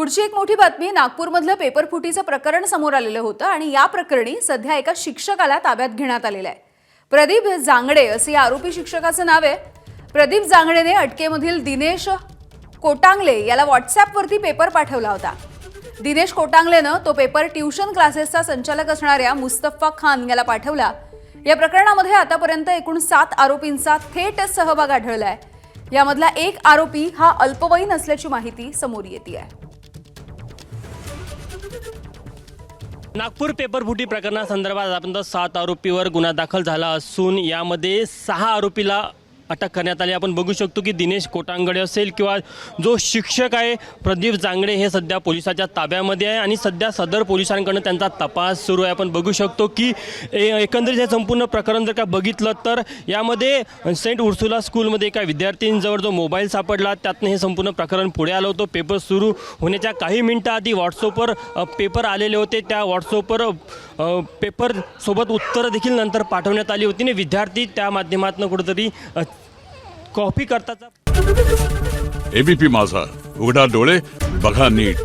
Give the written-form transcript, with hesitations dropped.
पुढची एक मोठी बातमी नागपूरमधलं पेपर फुटीचं प्रकरण समोर आलेलं होतं आणि या प्रकरणी सध्या एका शिक्षकाला ताब्यात घेण्यात आलेलं आहे। प्रदीप जांगडे असे या आरोपी शिक्षकाचं नाव आहे। प्रदीप जांगडेने अटकेमधील दिनेश कोटांगले याला व्हॉट्सॲपवरती पेपर पाठवला होता। दिनेश कोटांगलेनं तो पेपर ट्यूशन क्लासेसचा संचालक असणाऱ्या मुस्तफा खान याला पाठवला। या प्रकरणामध्ये आतापर्यंत एकूण 7 आरोपींचा थेट सहभाग आढळलाय। यामधला एक आरोपी हा अल्पवयीन असल्याची माहिती समोर येते आहे। नागपूर पेपर फुटी प्रकरणासंदर्भात आतापर्यंत 7 आरोपीवर गुन्हा दाखल झाला असून यामध्ये 6 आरोपीला अटक करण्यात आली। आपण बघू शकतो की दिनेश कोटांगडे असेल किंवा जो शिक्षक आहे प्रदीप जांगडे हे सध्या पोलिसांच्या ताब्यामध्ये आहे आणि सध्या सदर पोलिसांकडून त्यांचा तपास सुरू आहे। आपण बघू शकतो की एकंदरीत हे संपूर्ण प्रकरण जर का बघितलं तर यामध्ये सेंट उर्सुला स्कूलमध्ये एका विद्यार्थ्यांजवळ जो मोबाईल सापडला त्यातनं हे संपूर्ण प्रकरण पुढे आलं होतं। पेपर सुरू होण्याच्या काही मिनिटांआधी व्हॉट्सअपवर पेपर आलेले होते। त्या व्हॉट्सअपवर पेपर सोबत उत्तरं देखील नंतर पाठवण्यात आली होती आणि विद्यार्थी त्या माध्यमातून कुठेतरी कॉपी करताचा। एबीपी माझा, उघडा डोळे बघा नीट।